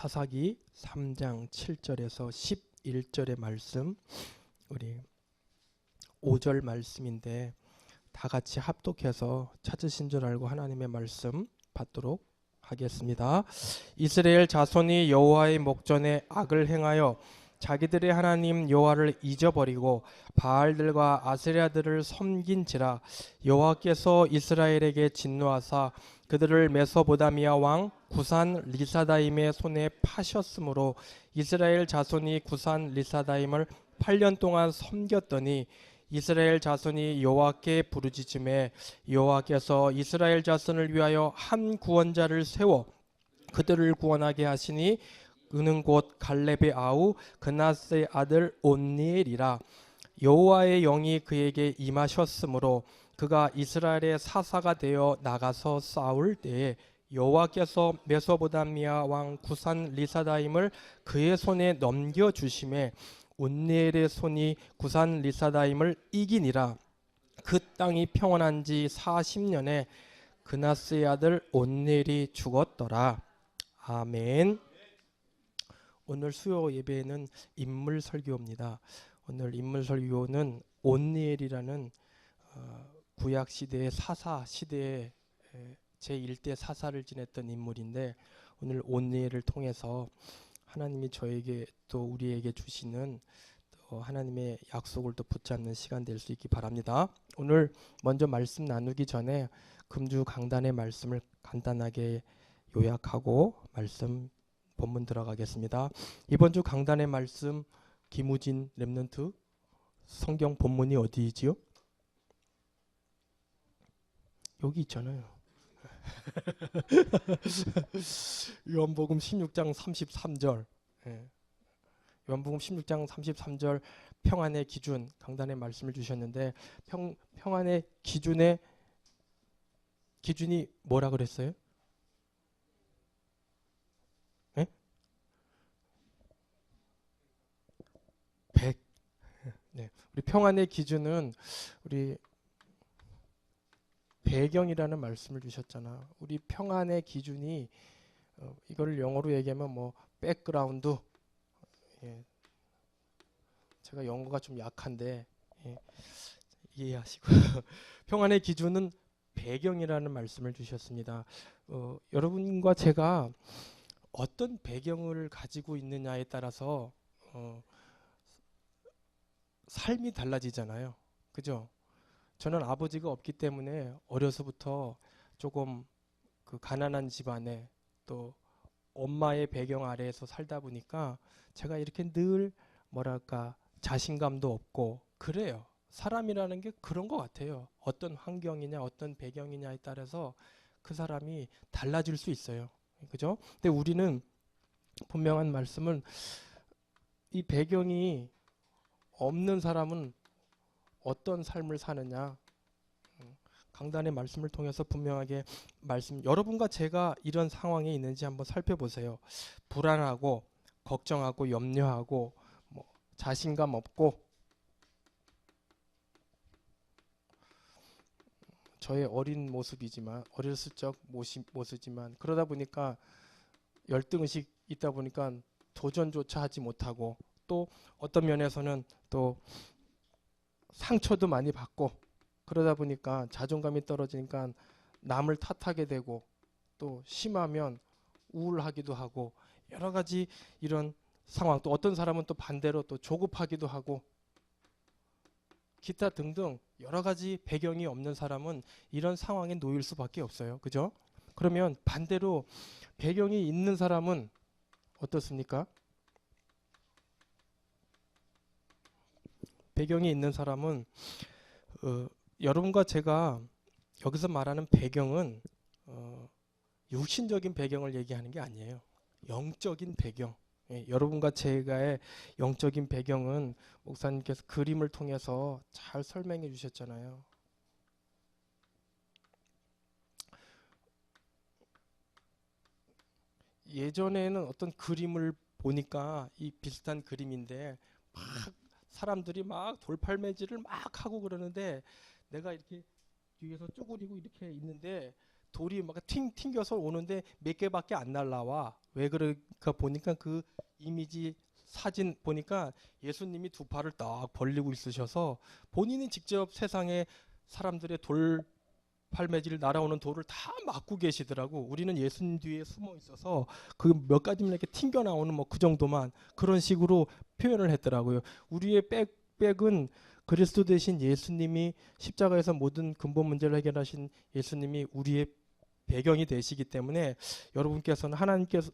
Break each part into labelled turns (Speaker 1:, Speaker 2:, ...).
Speaker 1: 사사기 3장 7절에서 11절의 말씀, 우리 5절 말씀인데 다 같이 합독해서 찾으신 줄 알고 하나님의 말씀 받도록 하겠습니다. 이스라엘 자손이 여호와의 목전에 악을 행하여 자기들의 하나님 여호와를 잊어버리고 바알들과 아세라들을 섬긴지라 여호와께서 이스라엘에게 진노하사 그들을 메소보다미아 왕 구산 리사다임의 손에 파셨으므로 이스라엘 자손이 구산 리사다임을 8년 동안 섬겼더니 이스라엘 자손이 여호와께 부르짖음에 여호와께서 이스라엘 자손을 위하여 한 구원자를 세워 그들을 구원하게 하시니 그는 곧 갈렙의 아우 그나스의 아들 온니엘이라. 여호와의 영이 그에게 임하셨으므로 그가 이스라엘의 사사가 되어 나가서 싸울 때에 여호와께서 메소보다미아 왕 구산 리사다임을 그의 손에 넘겨주심에 온니엘의 손이 구산 리사다임을 이기니라. 그 땅이 평안한 지 40년에 그나스의 아들 온니엘이 죽었더라. 아멘. 오늘 수요 예배는 인물 설교입니다. 오늘 인물 설교는 온니엘이라는 구약 시대의 사사 시대의 제1대 사사를 지냈던 인물인데, 오늘 온니엘을 통해서 하나님이 저에게 또 우리에게 주시는 또 하나님의 약속을 또 붙잡는 시간 될 수 있기 바랍니다. 오늘 먼저 말씀 나누기 전에 금주 강단의 말씀을 간단하게 요약하고 말씀 본문 들어가겠습니다. 이번 주 강단의 말씀 김우진 렘넌트 성경 본문이 어디이지요? 여기 있잖아요. 요한복음 16장 33절. 요한복음 16장 33절 평안의 기준 강단의 말씀을 주셨는데, 평안의 기준이 뭐라 그랬어요? 100. 네. 우리 평안의 기준은 우리 배경이라는 말씀을 주셨잖아. 우리 평안의 기준이 이걸 영어로 얘기하면 뭐 백그라운드. 제가 영어가 좀 약한데 이해하시고 평안의 기준은 배경이라는 말씀을 주셨습니다. 여러분과 제가 어떤 배경을 가지고 있느냐에 따라서 삶이 달라지잖아요. 그죠? 저는 아버지가 없기 때문에 어려서부터 조금 그 가난한 집안에 또 엄마의 배경 아래에서 살다 보니까 제가 이렇게 늘 뭐랄까 자신감도 없고 그래요. 사람이라는 게 그런 것 같아요. 어떤 환경이냐 어떤 배경이냐에 따라서 그 사람이 달라질 수 있어요. 그죠? 근데 우리는 분명한 말씀은 이 배경이 없는 사람은 어떤 삶을 사느냐, 강단의 말씀을 통해서 분명하게 여러분과 제가 이런 상황에 있는지 한번 살펴보세요. 불안하고 걱정하고 염려하고 자신감 없고, 저의 어린 모습이지만 어렸을 적 모습이지만 그러다 보니까 열등의식 있다 보니까 도전조차 하지 못하고, 또 어떤 면에서는 또 상처도 많이 받고, 그러다 보니까 자존감이 떨어지니까 남을 탓하게 되고, 또 심하면 우울하기도 하고, 여러 가지 이런 상황, 또 어떤 사람은 또 반대로 또 조급하기도 하고, 기타 등등 여러 가지 배경이 없는 사람은 이런 상황에 놓일 수밖에 없어요. 그죠? 그러면 반대로 배경이 있는 사람은 어떻습니까? 배경이 있는 사람은 여러분과 제가 여기서 말하는 배경은 육신적인 배경을 얘기하는 게 아니에요. 영적인 배경. 여러분과 제가의 영적인 배경은 목사님께서 그림을 통해서 잘 설명해 주셨잖아요. 예전에는 어떤 그림을 보니까 이 비슷한 그림인데 막 사람들이 막 돌팔매질을 막 하고 그러는데, 내가 이렇게 뒤에서 쪼그리고 이렇게 있는데 돌이 막 튕겨서 오는데 몇 개밖에 안 날라와. 왜 그럴까 보니까 그 이미지 사진 보니까 예수님이 두 팔을 딱 벌리고 있으셔서 본인이 직접 세상에 사람들의 팔매질 날아오는 돌을 다 막고 계시더라고. 우리는 예수님 뒤에 숨어 있어서 그 몇 가지만 이렇게 튕겨 나오는 뭐 그 정도만 그런 식으로 표현을 했더라고요. 우리의 백은 그리스도 대신 예수님이 십자가에서 모든 근본 문제를 해결하신 예수님이 우리의 배경이 되시기 때문에 여러분께서는 하나님께서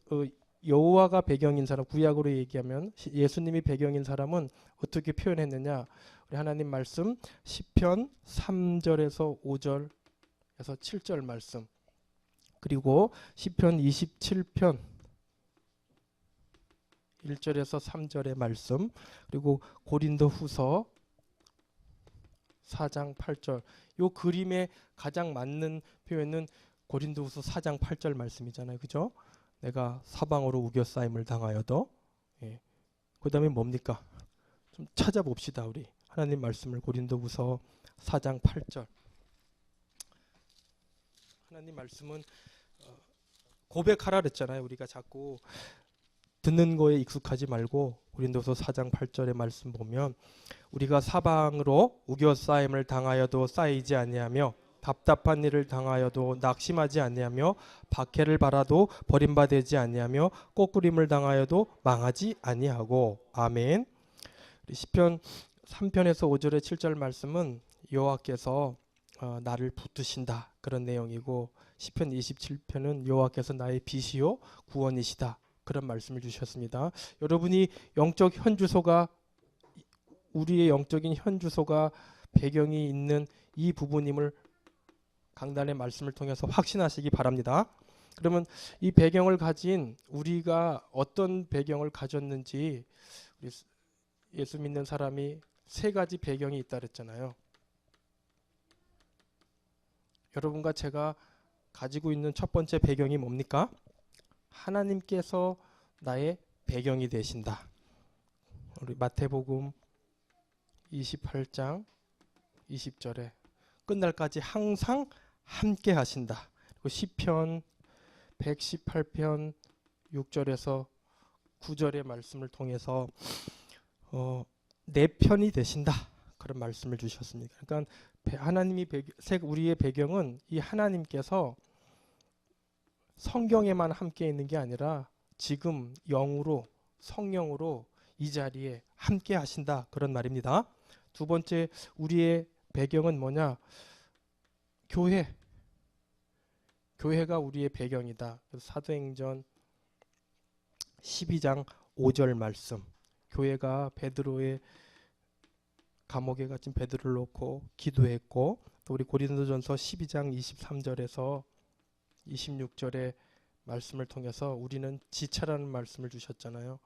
Speaker 1: 여호와가 배경인 사람, 구약으로 얘기하면 예수님이 배경인 사람은 어떻게 표현했느냐? 우리 하나님 말씀 시편 3절에서 5절 에서 7절 말씀, 그리고 시편 27편 1절에서 3절의 말씀, 그리고 고린도후서 4장 8절. 요 그림에 가장 맞는 표현은 고린도후서 4장 8절 말씀이잖아요. 그죠? 내가 사방으로 우겨싸임을 당하여도. 예. 그다음에 뭡니까? 좀 찾아봅시다. 우리 하나님 말씀을 고린도후서 4장 8절. 하나님 말씀은 고백하라 그랬잖아요. 우리가 자꾸 듣는 거에 익숙하지 말고 고린도서 4장 8절의 말씀 보면 우리가 사방으로 우겨싸임을 당하여도 쌓이지 아니하며 답답한 일을 당하여도 낙심하지 아니하며 박해를 받아도 버림받지 아니하며 꼬꾸림을 당하여도 망하지 아니하고. 아멘. 시편 3편에서 5절의 7절 말씀은 여호와께서 나를 붙드신다 그런 내용이고, 시편 27편은 여호와께서 나의 빛이요 구원이시다 그런 말씀을 주셨습니다. 여러분이 영적 현주소가, 우리의 영적인 현주소가 배경이 있는 이 부분임을 강단의 말씀을 통해서 확신하시기 바랍니다. 그러면 이 배경을 가진 우리가 어떤 배경을 가졌는지, 우리 예수 믿는 사람이 세 가지 배경이 있다 그랬잖아요. 여러분과 제가 가지고 있는 첫 번째 배경이 뭡니까? 하나님께서 나의 배경이 되신다. 우리 마태복음 28장 20절에 끝날까지 항상 함께 하신다. 그리고 시편 118편 6절에서 9절의 말씀을 통해서 내 편이 되신다 그런 말씀을 주셨습니다. 그러니까 하나님이 우리의 배경은 이 하나님께서 성경에만 함께 있는 게 아니라 지금 영으로, 성령으로 이 자리에 함께 하신다 그런 말입니다. 두 번째 우리의 배경은 뭐냐? 교회가 우리의 배경이다. 사도행전 12장 5절 말씀. 교회가 베드로의 감옥에 갇힌 베드로를 놓고 기도했고, 또 우리 고린도전서 12장 23절에서 26절의 말씀을 통해서 우리는 지체라는 말씀을 주셨잖아요.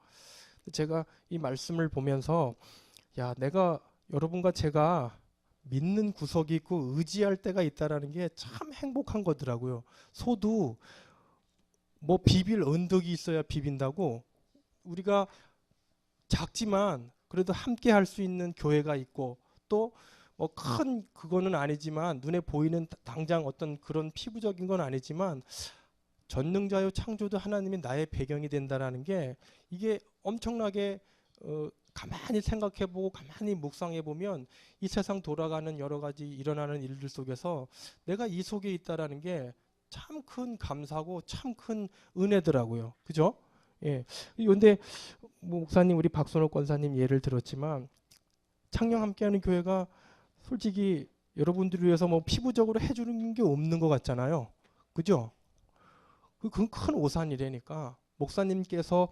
Speaker 1: 제가 이 말씀을 보면서 여러분과 제가 믿는 구석이 있고 의지할 때가 있다라는 게 참 행복한 거더라고요. 소도 뭐 비빌 언덕이 있어야 비빈다고, 우리가 작지만 그래도 함께 할 수 있는 교회가 있고, 또 뭐 큰 그거는 아니지만 눈에 보이는 당장 어떤 그런 피부적인 건 아니지만 전능자요 창조주 하나님이 나의 배경이 된다라는 게, 이게 엄청나게 가만히 생각해보고 가만히 묵상해보면 이 세상 돌아가는 여러 가지 일어나는 일들 속에서 내가 이 속에 있다라는 게 참 큰 감사고 참 큰 은혜더라고요. 그죠? 예. 그런데 목사님, 우리 박선옥 권사님 예를 들었지만 창녕 함께하는 교회가 솔직히 여러분들을 위해서 뭐 피부적으로 해주는 게 없는 것 같잖아요. 그죠? 그건 큰 오산이라니까. 목사님께서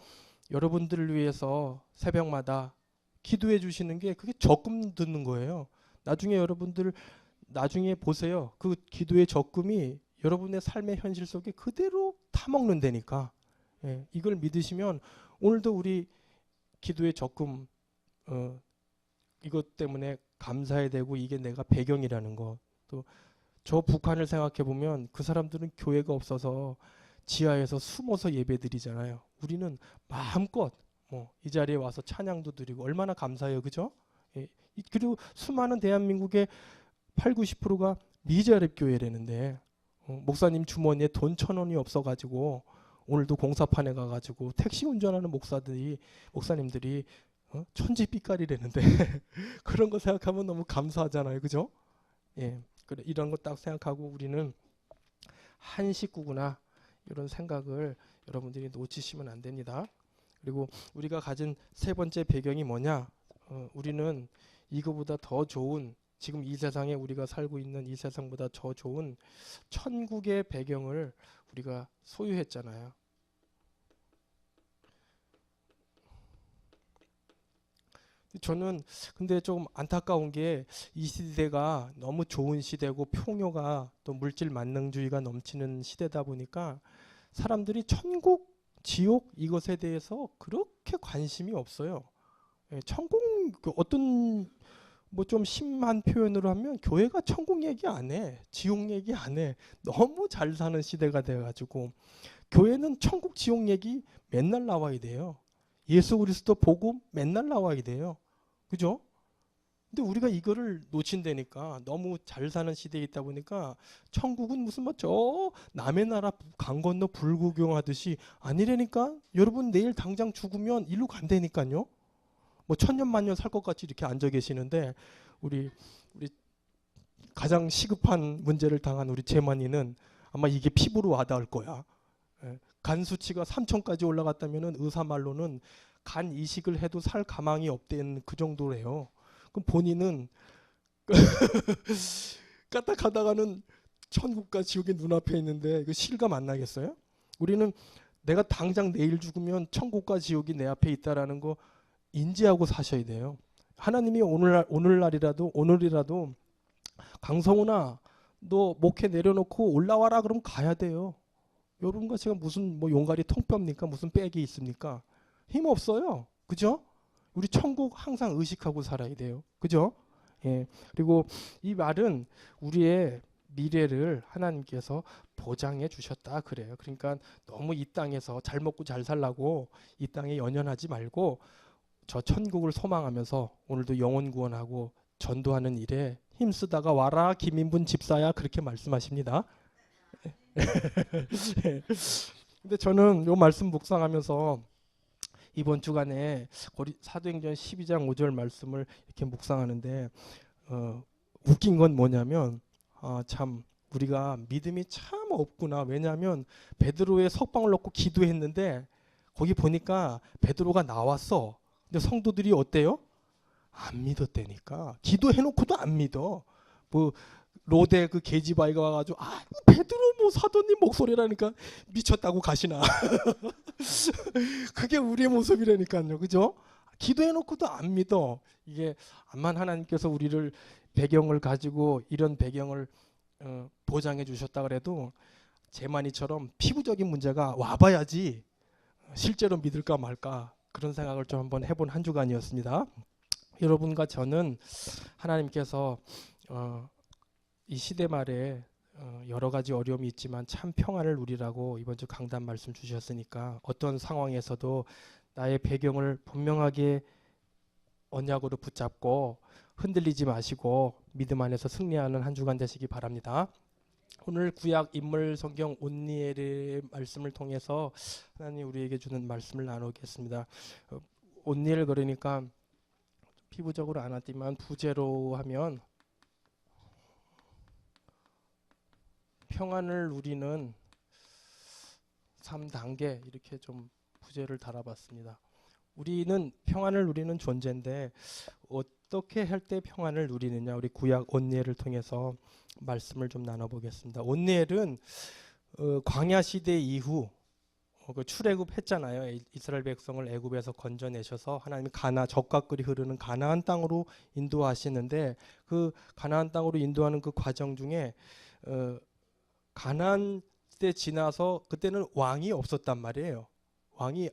Speaker 1: 여러분들을 위해서 새벽마다 기도해 주시는 게 그게 적금 듣는 거예요. 나중에 여러분들 나중에 보세요. 그 기도의 적금이 여러분의 삶의 현실 속에 그대로 타먹는다니까. 예, 이걸 믿으시면 오늘도 우리 기도의 적금 이것 때문에 감사해야 되고, 이게 내가 배경이라는 거. 또 저 북한을 생각해 보면 그 사람들은 교회가 없어서 지하에서 숨어서 예배드리잖아요. 우리는 마음껏 이 자리에 와서 찬양도 드리고 얼마나 감사해요. 그죠? 예, 그리고 수많은 대한민국의 8, 90%가 미자립 교회라는데 목사님 주머니에 돈 1,000원이 없어가지고 오늘도 공사판에 가가지고 택시 운전하는 목사님들이 천지 삐까리라는데 그런 거 생각하면 너무 감사하잖아요, 그죠? 예, 그래 이런 거 딱 생각하고 우리는 한 식구구나 이런 생각을 여러분들이 놓치시면 안 됩니다. 그리고 우리가 가진 세 번째 배경이 뭐냐? 우리는 이거보다 더 좋은 지금 이 세상에 우리가 살고 있는 이 세상보다 더 좋은 천국의 배경을 우리가 소유했잖아요. 저는 근데 좀 안타까운 게 이 시대가 너무 좋은 시대고 풍요가 또 물질 만능주의가 넘치는 시대다 보니까 사람들이 천국, 지옥 이것에 대해서 그렇게 관심이 없어요. 예, 천국 어떤 뭐 좀 심한 표현으로 하면 교회가 천국 얘기 안 해, 지옥 얘기 안 해. 너무 잘 사는 시대가 돼가지고 교회는 천국, 지옥 얘기 맨날 나와야 돼요. 예수 그리스도 복음 맨날 나와야 돼요. 그죠? 근데 우리가 이거를 놓친다니까 너무 잘 사는 시대에 있다 보니까 천국은 무슨 뭐 저 남의 나라 강 건너 불구경하듯이 아니라니까. 여러분 내일 당장 죽으면 일로 간다니까요. 뭐 천년만년 살 것 같이 이렇게 앉아 계시는데 우리 가장 시급한 문제를 당한 우리 재만이는 아마 이게 피부로 와닿을 거야. 예. 간 수치가 3천까지 올라갔다면은 의사 말로는 간 이식을 해도 살 가망이 없다는 그 정도래요. 그럼 본인은 까딱하다가는 천국과 지옥이 눈앞에 있는데 그 실감 안 나겠어요? 우리는 내가 당장 내일 죽으면 천국과 지옥이 내 앞에 있다라는 거 인지하고 사셔야 돼요. 하나님이 오늘이라도 강성훈아 너 목회 내려놓고 올라와라 그러면 가야 돼요. 여러분과 제가 무슨 뭐 용가리 통뼈입니까? 무슨 빽이 있습니까? 힘 없어요. 그죠? 우리 천국 항상 의식하고 살아야 돼요. 그죠? 예. 그리고 이 말은 우리의 미래를 하나님께서 보장해 주셨다 그래요. 그러니까 너무 이 땅에서 잘 먹고 잘 살라고 이 땅에 연연하지 말고 저 천국을 소망하면서 오늘도 영혼 구원하고 전도하는 일에 힘쓰다가 와라 김인분 집사야 그렇게 말씀하십니다. 근데 저는 이 말씀 묵상하면서 이번 주간에 사도행전 12장 5절 말씀을 이렇게 묵상하는데 웃긴 건 뭐냐면 참 우리가 믿음이 참 없구나. 왜냐하면 베드로의 석방을 놓고 기도했는데 거기 보니까 베드로가 나왔어. 근데 성도들이 어때요? 안 믿었다니까. 기도해놓고도 안 믿어. 뭐 로데 그 계집아이가 와가지고 베드로 뭐 사도님 목소리라니까 미쳤다고 가시나. 그게 우리의 모습이라니까요. 그죠? 기도해놓고도 안 믿어. 이게 암만 하나님께서 우리를 배경을 가지고 이런 배경을 보장해 주셨다 그래도 제만이처럼 피부적인 문제가 와봐야지 실제로 믿을까 말까 그런 생각을 좀 한번 해본 한 주간이었습니다. 여러분과 저는 하나님께서 이 시대 말에 여러 가지 어려움이 있지만 참 평안을 누리라고 이번 주 강단 말씀 주셨으니까 어떤 상황에서도 나의 배경을 분명하게 언약으로 붙잡고 흔들리지 마시고 믿음 안에서 승리하는 한 주간 되시기 바랍니다. 오늘 구약 인물 성경 온니엘의 말씀을 통해서 하나님 우리에게 주는 말씀을 나누겠습니다. 온니엘 그러니까 피부적으로 안 왔지만 부제로 하면 평안을 누리는 3단계 이렇게 좀 부제를 달아봤습니다. 우리는 평안을 누리는 존재인데 어떻게 할 때 평안을 누리느냐 우리 구약 온니엘을 통해서 말씀을 좀 나눠보겠습니다. 온니엘은 광야 시대 이후 그 출애굽했잖아요. 이스라엘 백성을 애굽에서 건져내셔서 하나님이 젖과 꿀이 흐르는 가나안 땅으로 인도하시는데 그 가나안 땅으로 인도하는 그 과정 중에 가나안 때 지나서 그때는 왕이 없었단 말이에요.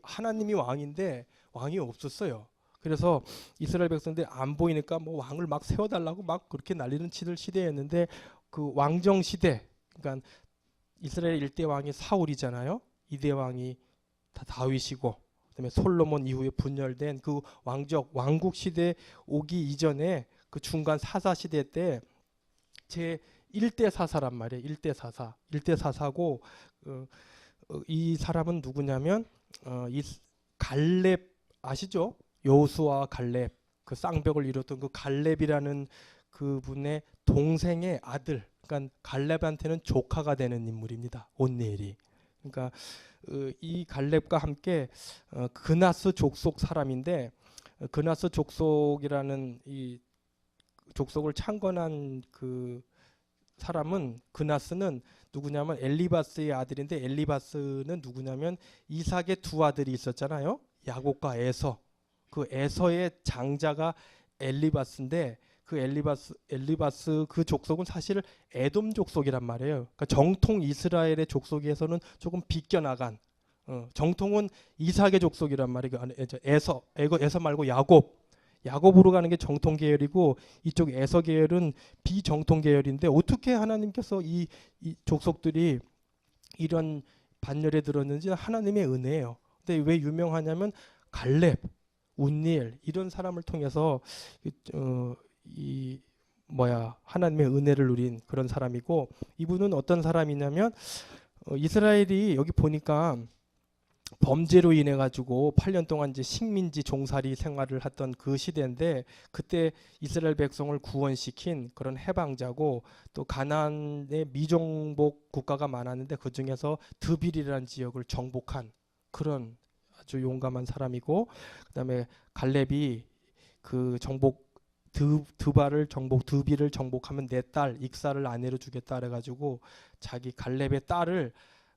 Speaker 1: 하나님이 왕인데 왕이 없었어요. 그래서 이스라엘 백성들이 안 보이니까 뭐 왕을 막 세워달라고 막 그렇게 난리는 치들 시대였는데 그 왕정 시대, 그러니까 이스라엘 1대 왕이 사울이잖아요. 2대 왕이 다 다윗이고 그다음에 솔로몬 이후에 분열된 그 왕국 시대 오기 이전에 그 중간 사사 시대 때 제 1대 사사란 말이에요. 1대 사사고 이 사람은 누구냐면 이 갈렙 아시죠? 여호수아와 갈렙 그 쌍벽을 이뤘던 그 갈렙이라는 그분의 동생의 아들. 그러니까 갈렙한테는 조카가 되는 인물입니다. 온니엘이. 그러니까 이 갈렙과 함께 그나스 족속 사람인데 그나스 족속이라는 이 족속을 창건한 그 사람은 그나스는 누구냐면 엘리바스의 아들인데 엘리바스는 누구냐면 이삭의 두 아들이 있었잖아요. 야곱과 에서. 그 에서의 장자가 엘리바스인데 그 엘리바스 그 족속은 사실 에돔 족속이란 말이에요. 그러니까 정통 이스라엘의 족속에서는 조금 비껴나간 정통은 이삭의 족속이란 말이에요. 에서 말고 야곱으로 가는 게 정통 계열이고 이쪽 에서 계열은 비정통 계열인데 어떻게 하나님께서 이 족속들이 이런 반열에 들었는지 하나님의 은혜예요. 근데 왜 유명하냐면 갈렙, 운니엘 이런 사람을 통해서 하나님의 은혜를 누린 그런 사람이고 이분은 어떤 사람이냐면 이스라엘이 여기 보니까 범죄로 인해 가지고 8년 동안 이제 식민지 종살이 생활을 했던 그 시대인데 그때 이스라엘 백성을 구원시킨 그런 해방자고 또 가나안의 미종복 국가가 많았는데 그 중에서 드빌이라는 지역을 정복한 그런 아주 용감한 사람이고 그다음에 갈렙이 그 정복 드빌을 정복하면 내 딸 익사를 아내로 주겠다 그래가지고 자기 갈렙의 딸을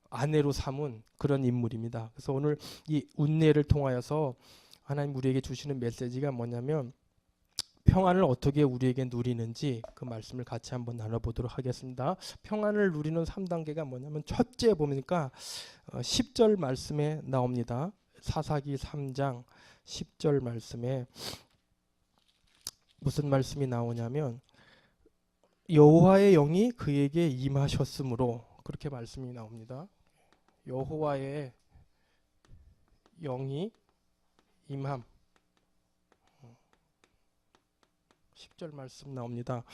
Speaker 1: 아내로 삼은 그런 인물입니다. 그래서 오늘 이 운례를 통하여서 하나님 우리에게 주시는 메시지가 뭐냐면 평안을 어떻게 우리에게 누리는지 그 말씀을 같이 한번 나눠보도록 하겠습니다. 평안을 누리는 3단계가 뭐냐면 첫째 보니까 10절 말씀에 나옵니다. 사사기 3장 10절 말씀에 무슨 말씀이 나오냐면 여호와의 영이 그에게 임하셨으므로 그렇게 말씀이 나옵니다. 여호와의 영이 임함 10절 말씀 나옵니다.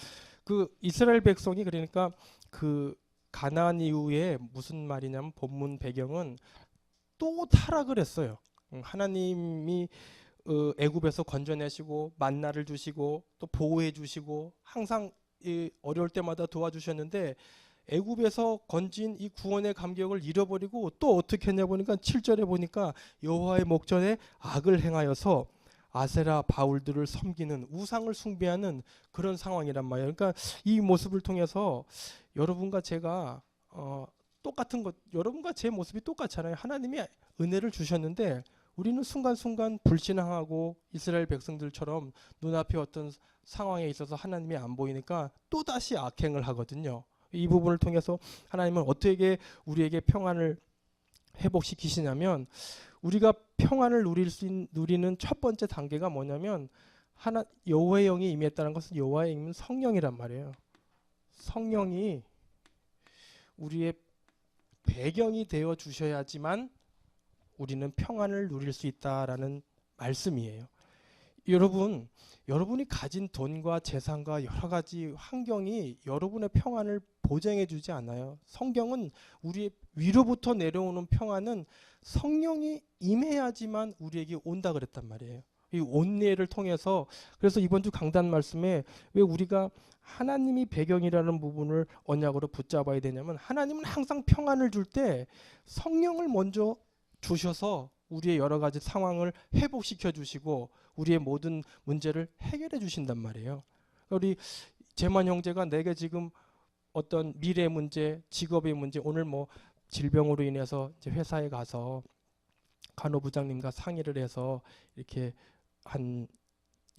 Speaker 1: 그 이스라엘 백성이 그러니까 그 가나안 이후에 무슨 말이냐면 본문 배경은 또 타락을 했어요. 하나님이 애굽에서 건져내시고 만나를 주시고 또 보호해 주시고 항상 어려울 때마다 도와주셨는데 애굽에서 건진 이 구원의 감격을 잃어버리고 또 어떻게 했냐 보니까 7절에 보니까 여호와의 목전에 악을 행하여서 아세라 바울들을 섬기는 우상을 숭배하는 그런 상황이란 말이에요. 그러니까 이 모습을 통해서 여러분과 제가 똑같은 것, 여러분과 제 모습이 똑같잖아요. 하나님이 은혜를 주셨는데 우리는 순간순간 불신앙하고 이스라엘 백성들처럼 눈앞에 어떤 상황에 있어서 하나님이 안 보이니까 또다시 악행을 하거든요. 이 부분을 통해서 하나님은 어떻게 우리에게 평안을 회복시키시냐면 우리가 평안을 누리는 첫 번째 단계가 뭐냐면 여호와의 영이 임했다는 것은 여호와의 영은 성령이란 말이에요. 성령이 우리의 배경이 되어 주셔야지만 우리는 평안을 누릴 수 있다라는 말씀이에요. 여러분이 가진 돈과 재산과 여러 가지 환경이 여러분의 평안을 보장해 주지 않아요. 성경은 우리의 위로부터 내려오는 평안은 성령이 임해야지만 우리에게 온다 그랬단 말이에요. 이 온례를 통해서 그래서 이번 주 강단 말씀에 왜 우리가 하나님이 배경이라는 부분을 언약으로 붙잡아야 되냐면 하나님은 항상 평안을 줄 때 성령을 먼저 주셔서 우리의 여러 가지 상황을 회복시켜 주시고 우리의 모든 문제를 해결해 주신단 말이에요. 우리 재만 형제가 내게 지금 어떤 미래 문제, 직업의 문제, 오늘 뭐 질병으로 인해서 이제 회사에 가서 간호부장님과 상의를 해서 이렇게 한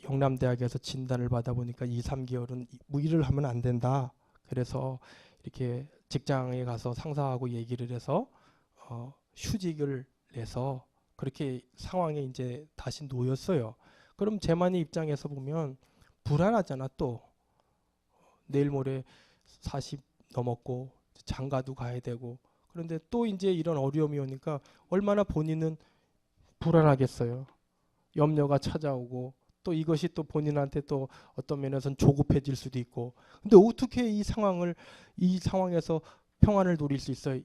Speaker 1: 영남대학에서 진단을 받아보니까 2, 3개월은 뭐 일을 하면 안 된다. 그래서 이렇게 직장에 가서 상사하고 얘기를 해서 휴직을 내서 그렇게 상황에 이제 다시 놓였어요. 그럼 재만이 입장에서 보면 불안하잖아. 또 내일 모레 40 넘었고 장가도 가야 되고 그런데 또 이제 이런 어려움이 오니까 얼마나 본인은 불안하겠어요. 염려가 찾아오고 또 이것이 또 본인한테 또 어떤 면에서는 조급해질 수도 있고 근데 어떻게 이 상황에서 평안을 누릴 수 있어요?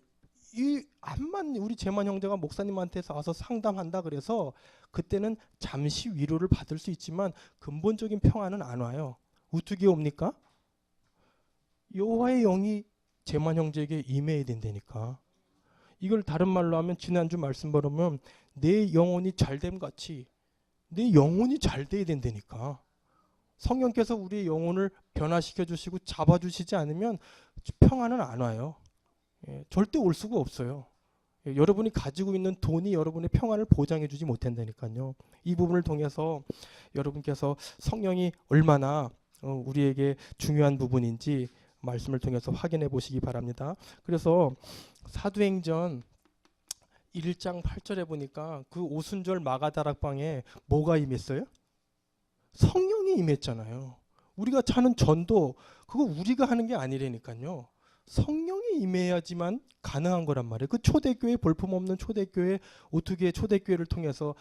Speaker 1: 이 암만 우리 재만 형제가 목사님한테서 와서 상담한다 그래서 그때는 잠시 위로를 받을 수 있지만 근본적인 평안은 안 와요. 어떻게 옵니까? 여호와의 영이 재만 형제에게 임해야 된다니까. 이걸 다른 말로 하면 지난주 말씀 보면 내 영혼이 잘됨 같이 내 영혼이 잘 돼야 된다니까. 성령께서 우리의 영혼을 변화시켜 주시고 잡아 주시지 않으면 평안은 안 와요. 절대 올 수가 없어요. 여러분이 가지고 있는 돈이 여러분의 평안을 보장해 주지 못한다니까요. 이 부분을 통해서 여러분께서 성령이 얼마나 우리에게 중요한 부분인지 말씀을 통해서 확인해 보시기 바랍니다. 그래서 사도행전 1장 8절에 보니까 그 오순절 마가다락방에 뭐가 임했어요? 성령이 임했잖아요. 우리가 차는 전도 그거 우리가 하는 게 아니라니까요. 성령이 임해야지만 가능한 거란 말이에요. 그 초대교회 볼품없는 초대교회 어떻게 초대교회를 통해서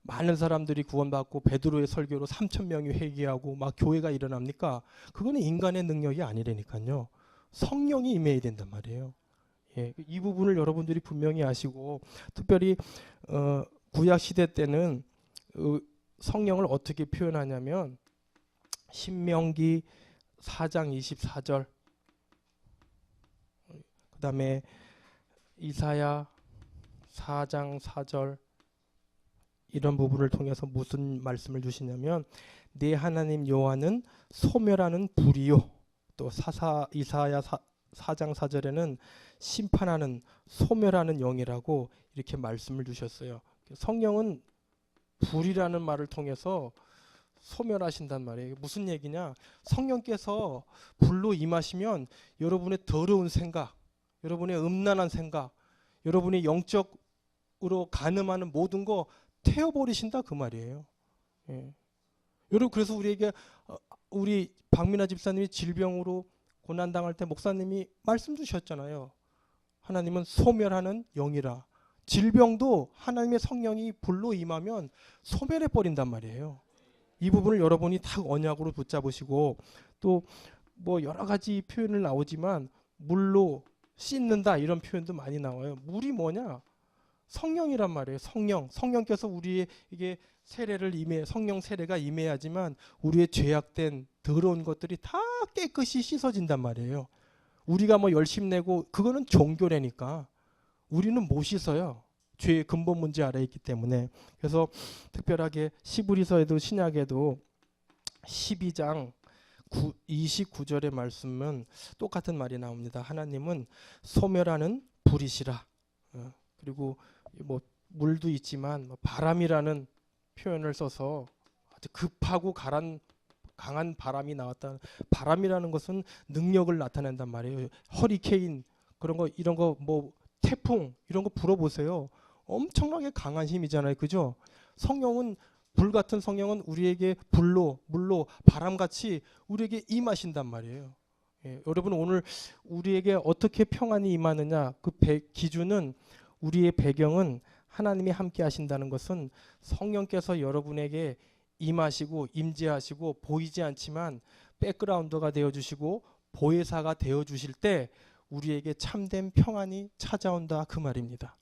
Speaker 1: 많은 사람들이 구원받고 베드로의 설교로 3,000명이 회개하고 막 교회가 일어납니까? 그거는 인간의 능력이 아니라니까요. 성령이 임해야 된단 말이에요. 이 부분을 여러분들이 분명히 아시고 특별히 구약 시대 때는 성령을 어떻게 표현하냐면 신명기 4장 24절 그 다음에 이사야 4장 4절 이런 부분을 통해서 무슨 말씀을 주시냐면 내 하나님 여호와는 소멸하는 불이요. 또 이사야 4장 4절에는 심판하는 소멸하는 영이라고 이렇게 말씀을 주셨어요. 성령은 불이라는 말을 통해서 소멸하신단 말이에요. 무슨 얘기냐? 성령께서 불로 임하시면 여러분의 더러운 생각, 여러분의 음란한 생각, 여러분의 영적으로 간음하는 모든 거 태워버리신다 그 말이에요. 여러분 그래서 우리에게 우리 박민아 집사님이 질병으로 고난당할 때 목사님이 말씀 주셨잖아요. 하나님은 소멸하는 영이라. 질병도 하나님의 성령이 불로 임하면 소멸해 버린단 말이에요. 이 부분을 여러분이 다 언약으로 붙잡으시고 또 뭐 여러 가지 표현을 나오지만 물로 씻는다 이런 표현도 많이 나와요. 물이 뭐냐? 성령이란 말이에요. 성령께서 우리에게 성령 세례가 임해야지만 우리의 죄악된 더러운 것들이 다 깨끗이 씻어진단 말이에요. 우리가 뭐 열심 내고 그거는 종교라니까 우리는 못 씻어요. 죄의 근본 문제 아래에 있기 때문에. 그래서 특별하게 시브리서에도 신약에도 12장 29절의 말씀은 똑같은 말이 나옵니다. 하나님은 소멸하는 불이시라. 그리고 뭐 물도 있지만 바람이라는 표현을 써서 아주 급하고 강한 바람이 나왔다. 바람이라는 것은 능력을 나타낸단 말이에요. 허리케인 그런 거 이런 거 뭐 태풍 이런 거 불어보세요. 엄청나게 강한 힘이잖아요. 그죠? 성령은 불 같은 성령은 우리에게 불로 물로 바람같이 우리에게 임하신단 말이에요. 여러분 오늘 우리에게 어떻게 평안이 임하느냐 그 기준은 우리의 배경은 하나님이 함께 하신다는 것은 성령께서 여러분에게 임하시고 임재하시고 보이지 않지만 백그라운드가 되어주시고 보혜사가 되어주실 때 우리에게 참된 평안이 찾아온다 그 말입니다.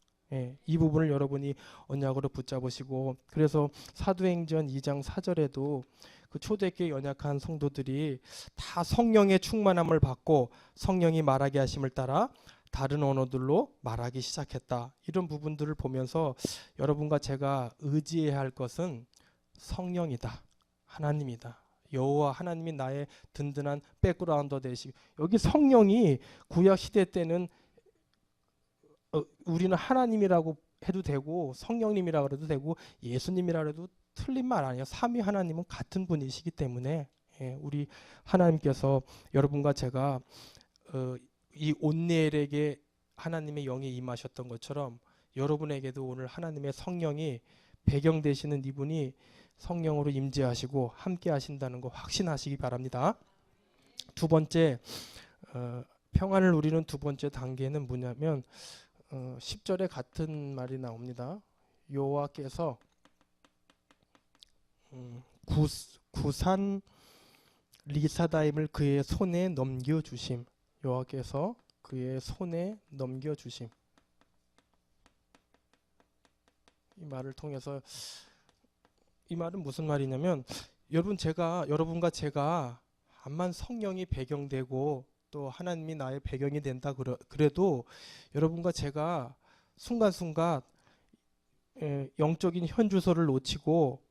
Speaker 1: 이 부분을 여러분이 언약으로 붙잡으시고 그래서 사도행전 2장 4절에도 그 초대교회 연약한 성도들이 다 성령의 충만함을 받고 성령이 말하게 하심을 따라 다른 언어들로 말하기 시작했다. 이런 부분들을 보면서 여러분과 제가 의지해야 할 것은 성령이다. 하나님이다. 여호와 하나님이 나의 든든한 백그라운더 되시고 여기 성령이 구약 시대 때는 우리는 하나님이라고 해도 되고 성령님이라고 해도 되고 예수님이라고 해도 틀린 말 아니에요. 삼위 하나님은 같은 분이시기 때문에 우리 하나님께서 여러분과 제가 이 온니엘에게 하나님의 영이 임하셨던 것처럼 여러분에게도 오늘 하나님의 성령이 배경 되시는 이분이 성령으로 임재하시고 함께 하신다는 거 확신하시기 바랍니다. 두 번째 평안을 누리는 두 번째 단계는 뭐냐면 10절에 같은 말이 나옵니다. 여호와께서 구산 리사다임을 그의 손에 넘겨주심. 여호와께서 그의 손에 넘겨주심. 이 말을 통해서 이 말은 무슨 말이냐면 여러분과 제가 암만 성령이 배경되고 또 하나님이 나의 배경이 된다 그래도 여러분과 제가 순간순간 영적인 현주소를 놓치고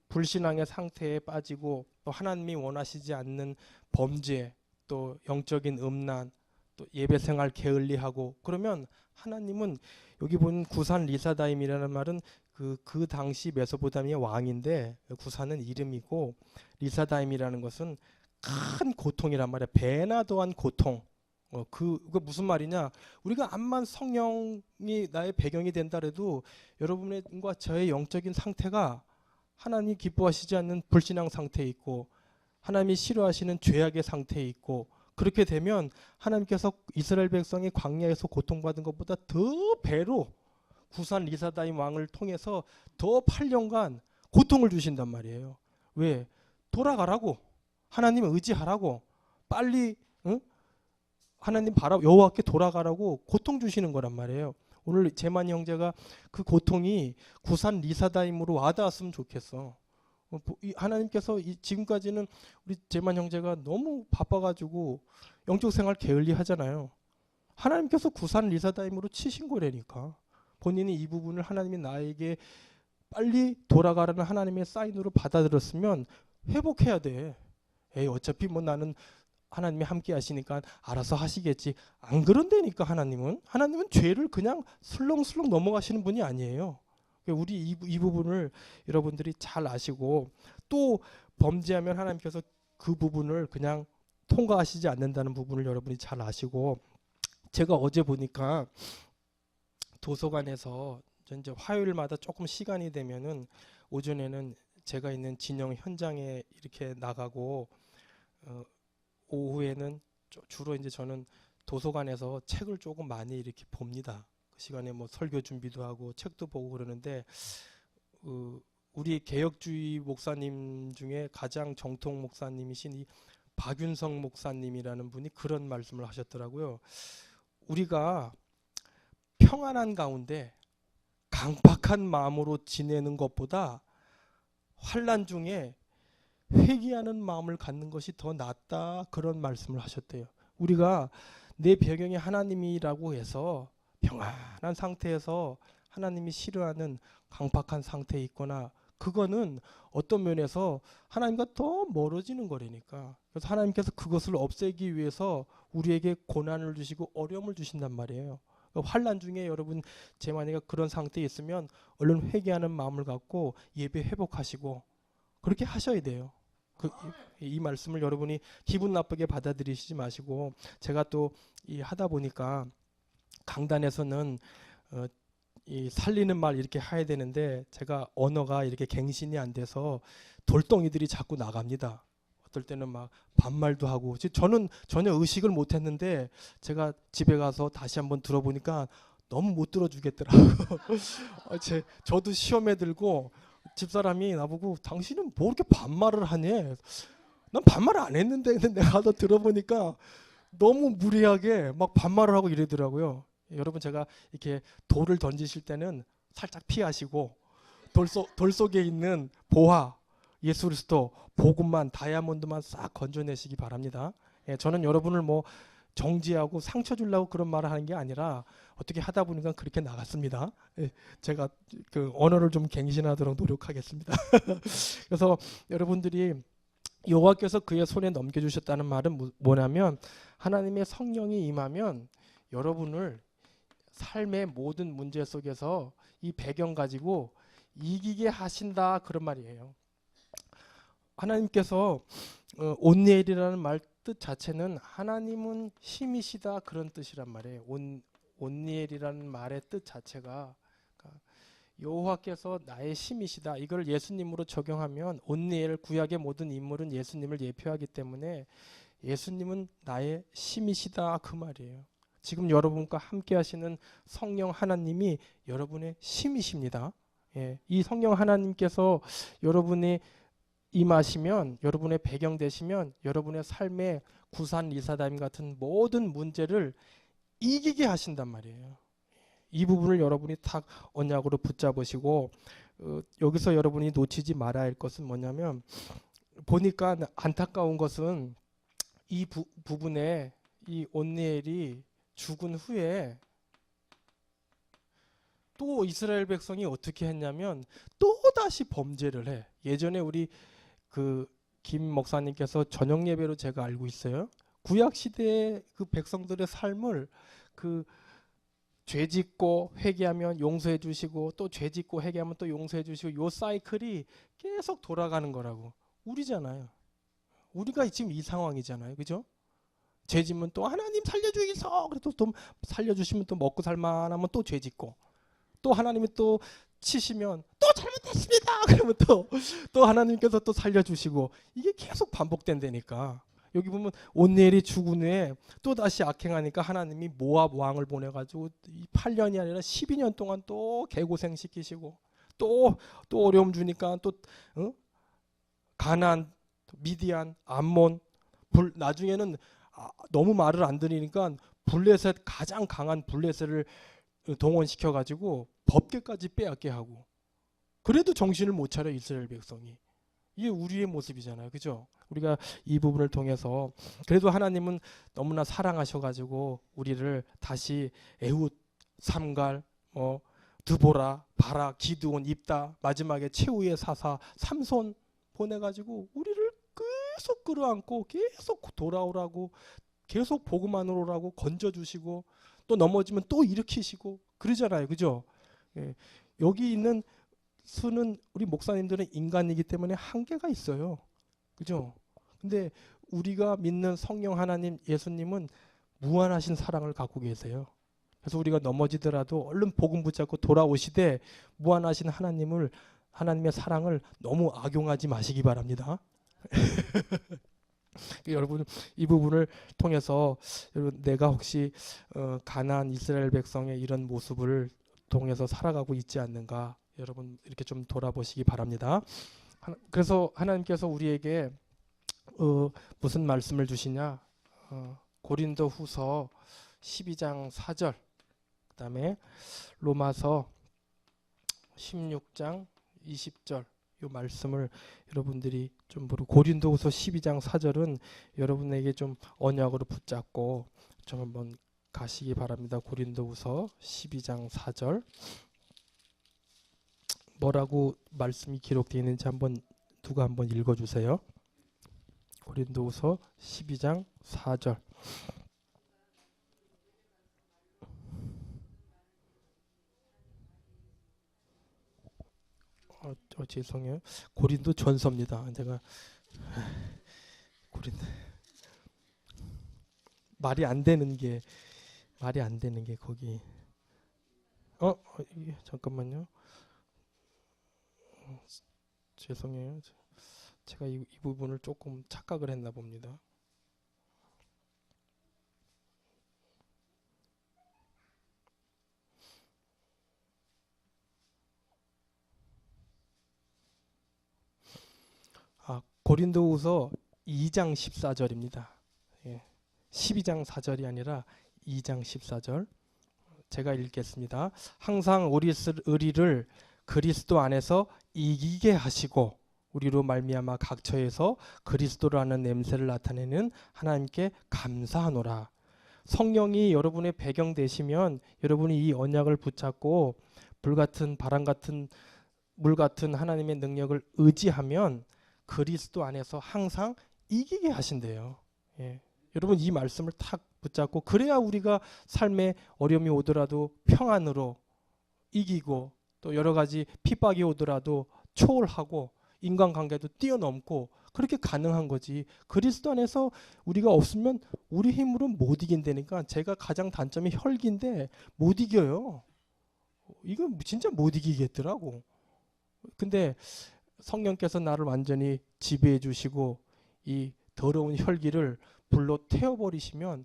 Speaker 1: 불신앙의 상태에 빠지고 또 하나님이 원하시지 않는 범죄 또 영적인 음란 또 예배생활 게을리하고 그러면 하나님은 여기 보면 구산 리사다임이라는 말은 그 당시 메소포타미아 왕인데 구산은 이름이고 리사다임이라는 것은 큰 고통이란 말이야. 배나 더한 고통. 그거 무슨 말이냐? 우리가 암만 성령이 나의 배경이 된다 해도 여러분과 저의 영적인 상태가 하나님이 기뻐하시지 않는 불신앙 상태에 있고 하나님이 싫어하시는 죄악의 상태에 있고 그렇게 되면 하나님께서 이스라엘 백성이 광야에서 고통받은 것보다 더 배로 구산 리사다임 왕을 통해서 더 8년간 고통을 주신단 말이에요. 왜? 돌아가라고. 하나님을 의지하라고. 빨리 하나님 여호와께 돌아가라고 고통 주시는 거란 말이에요. 오늘 재만이 형제가 그 고통이 구산 리사다임으로 와닿았으면 좋겠어. 하나님께서 지금까지는 우리 재만 형제가 너무 바빠가지고 영적 생활 게을리 하잖아요. 하나님께서 구산 리사다임으로 치신 거라니까. 본인이 이 부분을 하나님이 나에게 빨리 돌아가라는 하나님의 사인으로 받아들였으면 회복해야 돼. 어차피 뭐 나는 하나님이 함께 하시니까 알아서 하시겠지. 안 그런다니까 하나님은 죄를 그냥 슬렁슬렁 넘어가시는 분이 아니에요. 우리 이 부분을 여러분들이 잘 아시고 또 범죄하면 하나님께서 그 부분을 그냥 통과하시지 않는다는 부분을 여러분이 잘 아시고 제가 어제 보니까 도서관에서 이제 화요일마다 조금 시간이 되면은 오전에는 제가 있는 진영 현장에 이렇게 나가고 오후에는 주로 이제 저는 도서관에서 책을 조금 많이 이렇게 봅니다. 그 시간에 뭐 설교 준비도 하고 책도 보고 그러는데 우리 개혁주의 목사님 중에 가장 정통 목사님이신 이 박윤성 목사님이라는 분이 그런 말씀을 하셨더라고요. 우리가 평안한 가운데 강팍한 마음으로 지내는 것보다 환난 중에 회개하는 마음을 갖는 것이 더 낫다 그런 말씀을 하셨대요. 우리가 내 배경이 하나님이라고 해서 평안한 상태에서 하나님이 싫어하는 강팍한 상태에 있거나 그거는 어떤 면에서 하나님과 더 멀어지는 거라니까. 그래서 하나님께서 그것을 없애기 위해서 우리에게 고난을 주시고 어려움을 주신단 말이에요. 환난 중에 여러분 재만이가 그런 상태에 있으면 얼른 회개하는 마음을 갖고 예배 회복하시고 그렇게 하셔야 돼요. 이 말씀을 여러분이 기분 나쁘게 받아들이시지 마시고 제가 또 하다 보니까 강단에서는 이 살리는 말 이렇게 해야 되는데 제가 언어가 이렇게 갱신이 안 돼서 돌덩이들이 자꾸 나갑니다. 어떨 때는 막 반말도 하고 저는 전혀 의식을 못했는데 제가 집에 가서 다시 한번 들어보니까 너무 못 들어주겠더라고요. 저도 시험에 들고 집사람이 나보고 당신은 뭐 이렇게 반말을 하니? 난 반말을 안 했는데 근데 내가 더 들어보니까 너무 무리하게 막 반말을 하고 이러더라고요. 여러분 제가 이렇게 돌을 던지실 때는 살짝 피하시고 돌 속에 있는 보화 예수 그리스도 복음만 다이아몬드만 싹 건져내시기 바랍니다. 저는 여러분을 뭐 정지하고 상처 주려고 그런 말을 하는 게 아니라 어떻게 하다 보니까 그렇게 나갔습니다. 제가 그 언어를 좀 갱신하도록 노력하겠습니다. 그래서 여러분들이 여호와께서 그의 손에 넘겨주셨다는 말은 뭐냐면 하나님의 성령이 임하면 여러분을 삶의 모든 문제 속에서 이 배경 가지고 이기게 하신다 그런 말이에요. 하나님께서 온니엘이라는 말 뜻 자체는 하나님은 힘이시다 그런 뜻이란 말이에요. 온니엘이라는 말의 뜻 자체가 여호와께서 나의 힘이시다. 이걸 예수님으로 적용하면 온니엘 구약의 모든 인물은 예수님을 예표하기 때문에 예수님은 나의 힘이시다 그 말이에요. 지금 여러분과 함께 하시는 성령 하나님이 여러분의 힘이십니다. 이 성령 하나님께서 여러분의 임하시면, 여러분의 배경 되시면 여러분의 삶의 구산 리사다임 같은 모든 문제를 이기게 하신단 말이에요. 이 부분을 여러분이 딱 언약으로 붙잡으시고, 여기서 여러분이 놓치지 말아야 할 것은 뭐냐면, 보니까 안타까운 것은 이 부분에 이 온니엘이 죽은 후에 또 이스라엘 백성이 어떻게 했냐면 또 다시 범죄를 해. 예전에 우리 그 김 목사님께서 저녁 예배로 제가 알고 있어요. 구약 시대의 그 백성들의 삶을 그 죄짓고 회개하면 용서해 주시고 또 죄짓고 회개하면 또 용서해 주시고 요 사이클이 계속 돌아가는 거라고. 우리잖아요. 우리가 지금 이 상황이잖아요. 그죠? 죄짓면 또 하나님 살려주겠어. 그래도 또 살려주시면 또 먹고 살만하면 또 죄짓고, 또 하나님이 또 치시면 또 잘못했습니다. 그러면 또 하나님께서 또 살려주시고, 이게 계속 반복된다니까. 여기 보면 온니엘이 죽은 후에 또 다시 악행하니까 하나님이 모압 왕을 보내가지고 8년이 아니라 12년 동안 또 개고생 시키시고, 또 어려움 주니까 또 가나안, 미디안, 암몬, 나중에는 너무 말을 안 들으니까 블레셋, 가장 강한 블레셋을 동원시켜가지고 법궤까지 빼앗게 하고, 그래도 정신을 못 차려 이스라엘 백성이. 이게 우리의 모습이잖아요. 그죠? 우리가 이 부분을 통해서 그래도 하나님은 너무나 사랑하셔가지고 우리를 다시 에훗, 삼갈, 드보라, 바라, 기드온, 입다, 마지막에 최후의 사사 삼손 보내가지고 우리를 계속 끌어안고 계속 돌아오라고, 계속 복음 안으로 오라고 건져주시고, 또 넘어지면 또 일으키시고 그러잖아요. 그죠? 예. 여기 있는 수는 우리 목사님들은 인간이기 때문에 한계가 있어요. 그죠? 근데 우리가 믿는 성령 하나님, 예수님은 무한하신 사랑을 갖고 계세요. 그래서 우리가 넘어지더라도 얼른 복음 붙잡고 돌아오시되, 무한하신 하나님의 사랑을 너무 악용하지 마시기 바랍니다. 여러분, 이 부분을 통해서 내가 혹시 가나안 이스라엘 백성의 이런 모습을 통해서 살아가고 있지 않는가, 여러분 이렇게 좀 돌아보시기 바랍니다. 그래서 하나님께서 우리에게 무슨 말씀을 주시냐, 고린도 후서 12장 4절, 그 다음에 로마서 16장 20절, 이 말씀을 여러분들이 좀 보고, 고린도후서 12장 4절은 여러분에게 좀 언약으로 붙잡고 좀 한번 가시기 바랍니다. 고린도후서 12장 4절 뭐라고 말씀이 기록되어 있는지 누가 한번 읽어주세요. 고린도후서 12장 4절. 죄송해요. 고린도 전서입니다. 제가 고린도 말이 안 되는 게 거기. 잠깐만요. 죄송해요. 제가 이 부분을 조금 착각을 했나 봅니다. 고린도후서 2장 14절입니다. 12장 4절이 아니라 2장 14절. 제가 읽겠습니다. 항상 우리를 그리스도 안에서 이기게 하시고 우리로 말미암아 각처에서 그리스도라는 냄새를 나타내는 하나님께 감사하노라. 성령이 여러분의 배경 되시면 여러분이 이 언약을 붙잡고 불같은 바람 같은 물 같은 하나님의 능력을 의지하면 그리스도 안에서 항상 이기게 하신대요. 여러분 이 말씀을 탁 붙잡고, 그래야 우리가 삶에 어려움이 오더라도 평안으로 이기고, 또 여러 가지 핍박이 오더라도 초월하고 인간관계도 뛰어넘고 그렇게 가능한 거지. 그리스도 안에서 우리가 없으면 우리 힘으로 못 이긴다니까. 제가 가장 단점이 혈기인데 못 이겨요. 이거 진짜 못 이기겠더라고. 근데 성령께서 나를 완전히 지배해 주시고 이 더러운 혈기를 불로 태워버리시면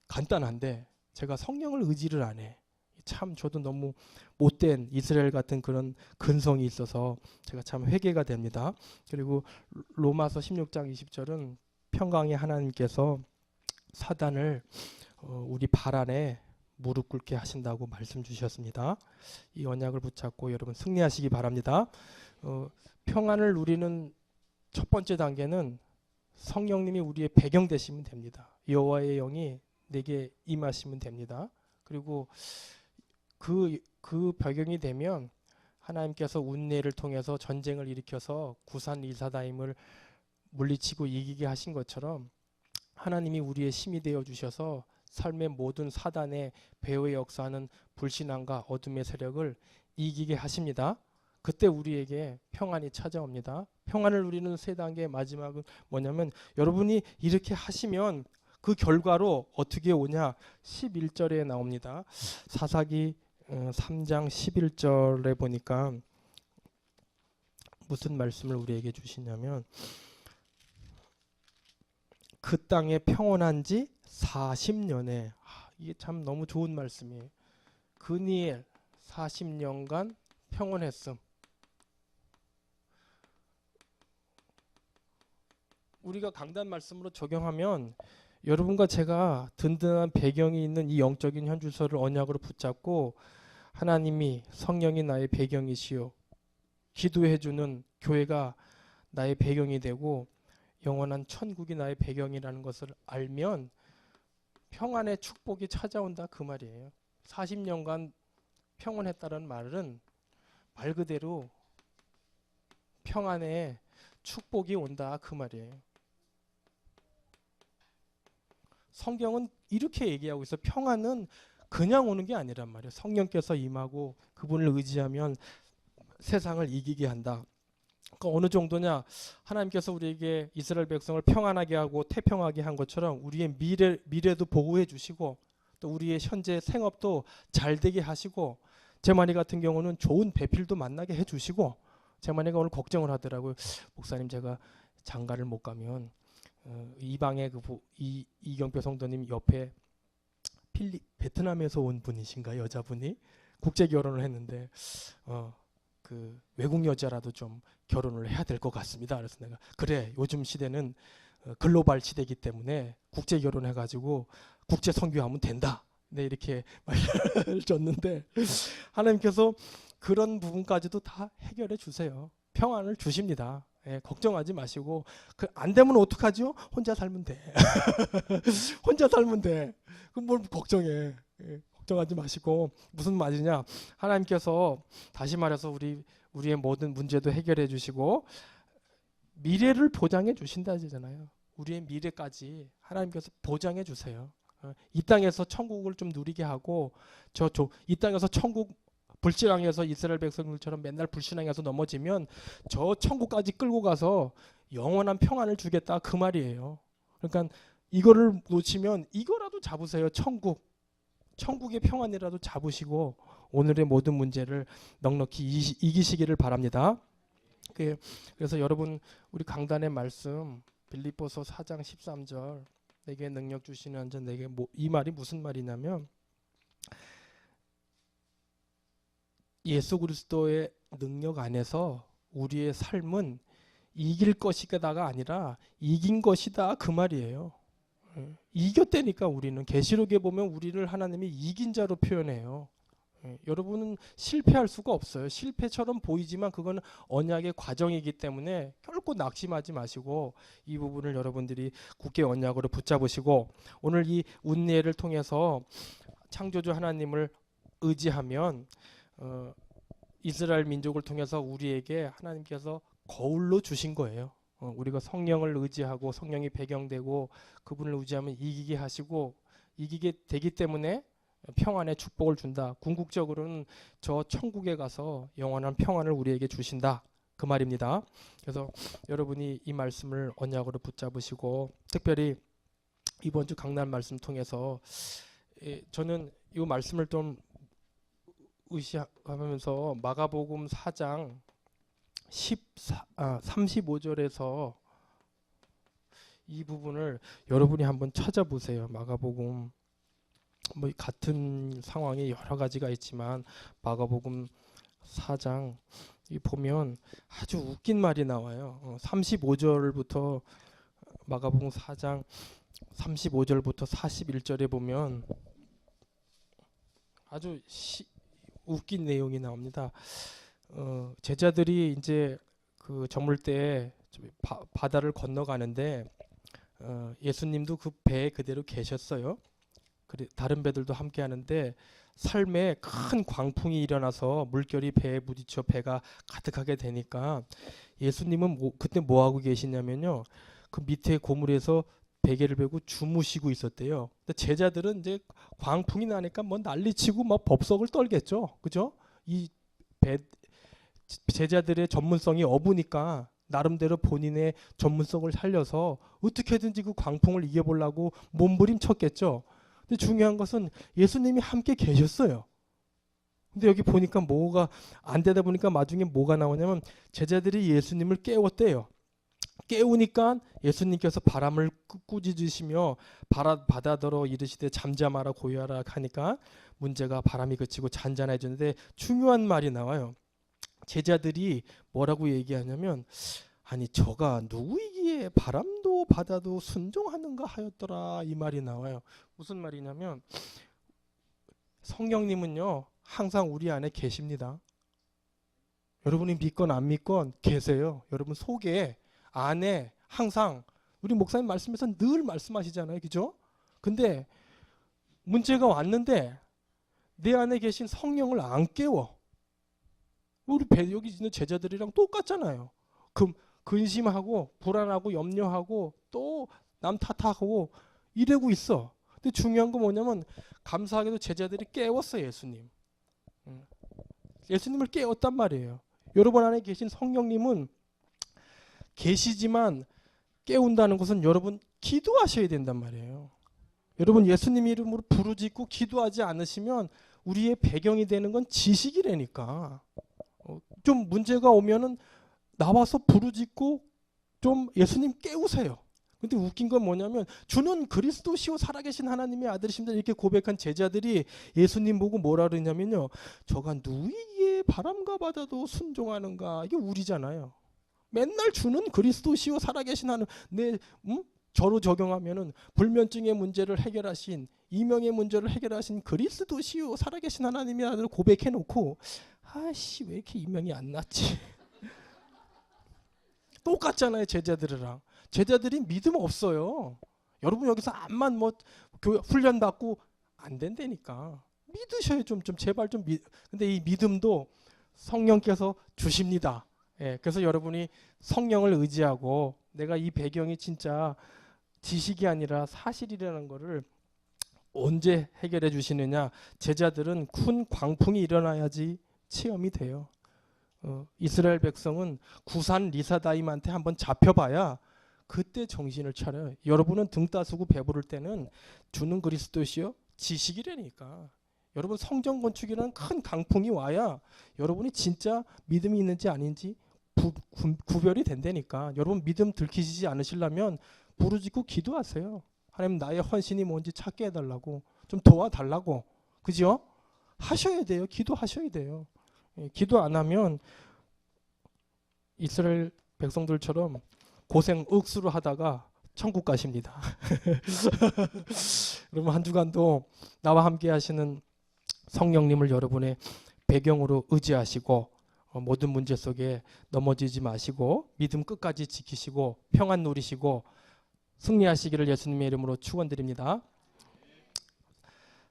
Speaker 1: 간단한데, 제가 성령을 의지를 안 해. 참 저도 너무 못된 이스라엘 같은 그런 근성이 있어서 제가 참 회개가 됩니다. 그리고 로마서 16장 20절은 평강의 하나님께서 사단을 우리 발 안에 무릎 꿇게 하신다고 말씀 주셨습니다. 이 언약을 붙잡고 여러분 승리하시기 바랍니다. 평안을 누리는 첫 번째 단계는 성령님이 우리의 배경 되시면 됩니다. 여호와의 영이 내게 임하시면 됩니다. 그리고 그 배경이 되면 하나님께서 운례를 통해서 전쟁을 일으켜서 구산 리사다임을 물리치고 이기게 하신 것처럼 하나님이 우리의 힘이 되어 주셔서 삶의 모든 사단의 배후에 역사하는 불신앙과 어둠의 세력을 이기게 하십니다. 그때 우리에게 평안이 찾아옵니다. 평안을 누리는 세 단계의 마지막은 뭐냐면 여러분이 이렇게 하시면 그 결과로 어떻게 오냐 11절에 나옵니다. 사사기 3장 11절에 보니까 무슨 말씀을 우리에게 주시냐면 그 땅에 평온한 지 40년에 이게 참 너무 좋은 말씀이에요. 그니엘 40년간 평온했음. 우리가 강단 말씀으로 적용하면 여러분과 제가 든든한 배경이 있는 이 영적인 현주소를 언약으로 붙잡고 하나님이 성령이 나의 배경이시요 기도해주는 교회가 나의 배경이 되고 영원한 천국이 나의 배경이라는 것을 알면 평안의 축복이 찾아온다 그 말이에요. 40년간 평온했다는 말은 말 그대로 평안의 축복이 온다 그 말이에요. 성경은 이렇게 얘기하고 있어. 평안은 그냥 오는 게 아니란 말이에요. 성령께서 임하고 그분을 의지하면 세상을 이기게 한다. 그러니까 어느 정도냐, 하나님께서 우리에게 이스라엘 백성을 평안하게 하고 태평하게 한 것처럼 우리의 미래도 보호해 주시고 또 우리의 현재 생업도 잘 되게 하시고 제마니 같은 경우는 좋은 배필도 만나게 해주시고 제마니가 오늘 걱정을 하더라고요. 목사님 제가 장가를 못 가면 이방의 이경표 성도님 옆에 베트남에서 온 분이신가 여자분이 국제 결혼을 했는데 그 외국 여자라도 좀 결혼을 해야 될 것 같습니다. 그래서 내가 그래 요즘 시대는 글로벌 시대이기 때문에 국제 결혼해가지고 국제 선교하면 된다. 네 이렇게 말을 줬는데 하나님께서 그런 부분까지도 다 해결해 주세요. 평안을 주십니다. 예, 걱정하지 마시고 안 되면 어떡하죠? 혼자 살면 돼. 혼자 살면 돼. 그럼 뭘 걱정해. 예, 걱정하지 마시고 무슨 말이냐? 하나님께서 다시 말해서 우리의 모든 문제도 해결해 주시고 미래를 보장해 주신다잖아요. 우리의 미래까지 하나님께서 보장해 주세요. 이 땅에서 천국을 좀 누리게 하고 이 땅에서 천국 불신앙해서 이스라엘 백성들처럼 맨날 불신앙해서 넘어지면 저 천국까지 끌고 가서 영원한 평안을 주겠다 그 말이에요. 그러니까 이거를 놓치면 이거라도 잡으세요. 천국의 평안이라도 잡으시고 오늘의 모든 문제를 넉넉히 이기시기를 바랍니다. 그래서 여러분 우리 강단의 말씀 빌립보서 4장 13절 내게 능력 주시는 자 내게 이 말이 무슨 말이냐면 예수 그리스도의 능력 안에서 우리의 삶은 이길 것이다가 아니라 이긴 것이다 그 말이에요. 이겼다니까 우리는 계시록에 보면 우리를 하나님이 이긴 자로 표현해요. 여러분은 실패할 수가 없어요. 실패처럼 보이지만 그건 언약의 과정이기 때문에 결코 낙심하지 마시고 이 부분을 여러분들이 굳게 언약으로 붙잡으시고 오늘 이 운례를 통해서 창조주 하나님을 의지하면 이스라엘 민족을 통해서 우리에게 하나님께서 거울로 주신 거예요. 우리가 성령을 의지하고 성령이 배경되고 그분을 의지하면 이기게 하시고 이기게 되기 때문에 평안의 축복을 준다. 궁극적으로는 저 천국에 가서 영원한 평안을 우리에게 주신다. 그 말입니다. 그래서 여러분이 이 말씀을 언약으로 붙잡으시고 특별히 이번 주 강단 말씀 통해서 저는 이 말씀을 좀 의시하면서 마가복음 4장 35절에서 이 부분을 여러분이 한번 찾아보세요. 마가복음 뭐 같은 상황이 여러 가지가 있지만 마가복음 4장 이 보면 아주 웃긴 말이 나와요. 35절부터 마가복음 4장 35절부터 41절에 보면 아주 웃긴 내용이 나옵니다. 제자들이 이제 그 저물대에 바다를 건너가는데 예수님도 그 배에 그대로 계셨어요. 다른 배들도 함께 하는데 삶에 큰 광풍이 일어나서 물결이 배에 부딪혀 배가 가득하게 되니까 예수님은 그때 뭐 하고 계시냐면요. 그 밑에 고물에서 베개를 베고 주무시고 있었대요. 근데 제자들은 이제 광풍이 나니까 뭐 난리치고 막 법석을 떨겠죠. 그죠? 이 제자들의 전문성이 어부니까 나름대로 본인의 전문성을 살려서 어떻게든지 그 광풍을 이겨보려고 몸부림쳤겠죠. 근데 중요한 것은 예수님이 함께 계셨어요. 근데 여기 보니까 뭐가 안 되다 보니까 나중에 뭐가 나오냐면 제자들이 예수님을 깨웠대요. 깨우니까 예수님께서 바람을 꾸짖으시며 바다더러 이르시되 잠잠하라 고요하라 하니까 문제가 바람이 그치고 잔잔해지는데 중요한 말이 나와요. 제자들이 뭐라고 얘기하냐면 아니 저가 누구이기에 바람도 바다도 순종하는가 하였더라 이 말이 나와요. 무슨 말이냐면 성령님은요 항상 우리 안에 계십니다. 여러분이 믿건 안 믿건 계세요. 여러분 속에 안에 항상 우리 목사님 말씀에서 늘 말씀하시잖아요. 그죠? 근데 문제가 왔는데 내 안에 계신 성령을 안 깨워. 우리 여기 있는 제자들이랑 똑같잖아요. 근심하고 불안하고 염려하고 또 남 탓하고 이러고 있어. 근데 중요한 건 뭐냐면 감사하게도 제자들이 깨웠어요. 예수님을 깨웠단 말이에요. 여러분 안에 계신 성령님은 계시지만 깨운다는 것은 여러분 기도하셔야 된단 말이에요. 여러분 예수님 이름으로 부르짖고 기도하지 않으시면 우리의 배경이 되는 건 지식이라니까. 좀 문제가 오면은 나와서 부르짖고 좀 예수님 깨우세요. 근데 웃긴 건 뭐냐면 주는 그리스도시요 살아계신 하나님의 아들이십니다 이렇게 고백한 제자들이 예수님 보고 뭐라 그러냐면요. 저가 누이기에 바람과 바다도 순종하는가. 이게 우리잖아요. 맨날 주는 그리스도시요 살아계신 하나님 저로 적용하면은 불면증의 문제를 해결하신 이명의 문제를 해결하신 그리스도시요 살아계신 하나님의 아들을 고백해 놓고 아씨 왜 이렇게 이명이 안 났지. 똑같잖아요. 제자들이랑. 제자들이 믿음 없어요. 여러분 여기서 암만 뭐 훈련 받고 안 된다니까. 믿으셔요. 좀 제발 좀 근데 이 믿음도 성령께서 주십니다. 예, 그래서 여러분이 성령을 의지하고 내가 이 배경이 진짜 지식이 아니라 사실이라는 거를 언제 해결해 주시느냐. 제자들은 큰 광풍이 일어나야지 체험이 돼요. 이스라엘 백성은 구산 리사다임한테 한번 잡혀봐야 그때 정신을 차려요. 여러분은 등 따스고 배부를 때는 주는 그리스도시요 지식이라니까. 여러분 성전 건축이라는 큰 강풍이 와야 여러분이 진짜 믿음이 있는지 아닌지 구별이 된다니까. 여러분 믿음 들키시지 않으시려면 부르짖고 기도하세요. 하나님 나의 헌신이 뭔지 찾게 해달라고 좀 도와달라고. 그죠? 하셔야 돼요. 기도하셔야 돼요. 기도 안 하면 이스라엘 백성들처럼 고생 억수로 하다가 천국 가십니다. 여러분 한 주간도 나와 함께 하시는 성령님을 여러분의 배경으로 의지하시고 모든 문제 속에 넘어지지 마시고 믿음 끝까지 지키시고 평안 누리시고 승리하시기를 예수님의 이름으로 축원드립니다.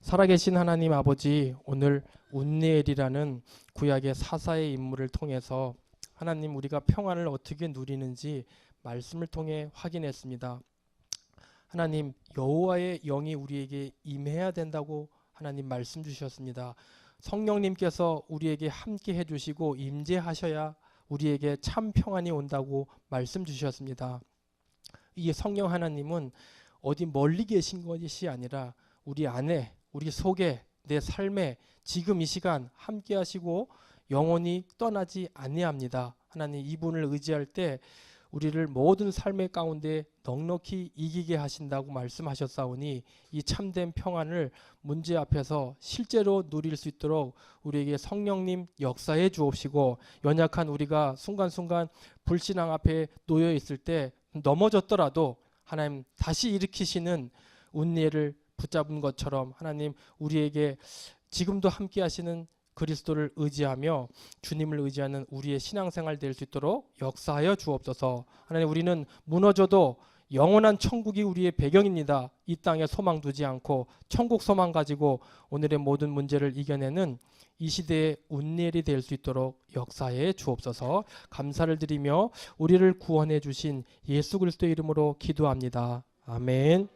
Speaker 1: 살아계신 하나님 아버지, 오늘 운니엘이라는 구약의 사사의 인물을 통해서 하나님 우리가 평안을 어떻게 누리는지 말씀을 통해 확인했습니다. 하나님 여호와의 영이 우리에게 임해야 된다고 하나님 말씀 주셨습니다. 성령님께서 우리에게 함께 해주시고 임재하셔야 우리에게 참 평안이 온다고 말씀 주셨습니다. 이 성령 하나님은 어디 멀리 계신 것이 아니라 우리 안에 우리 속에 내 삶에 지금 이 시간 함께 하시고 영원히 떠나지 아니합니다. 하나님 이분을 의지할 때 우리를 모든 삶의 가운데 넉넉히 이기게 하신다고 말씀하셨사오니 이 참된 평안을 문제 앞에서 실제로 누릴 수 있도록 우리에게 성령님 역사해 주옵시고, 연약한 우리가 순간순간 불신앙 앞에 놓여 있을 때 넘어졌더라도 하나님 다시 일으키시는 운례를 붙잡은 것처럼 하나님 우리에게 지금도 함께 하시는 그리스도를 의지하며 주님을 의지하는 우리의 신앙생활 될 수 있도록 역사하여 주옵소서. 하나님, 우리는 무너져도 영원한 천국이 우리의 배경입니다. 이 땅에 소망 두지 않고 천국 소망 가지고 오늘의 모든 문제를 이겨내는 이 시대의 운례이 될 수 있도록 역사해 주옵소서. 감사를 드리며 우리를 구원해 주신 예수 그리스도의 이름으로 기도합니다. 아멘.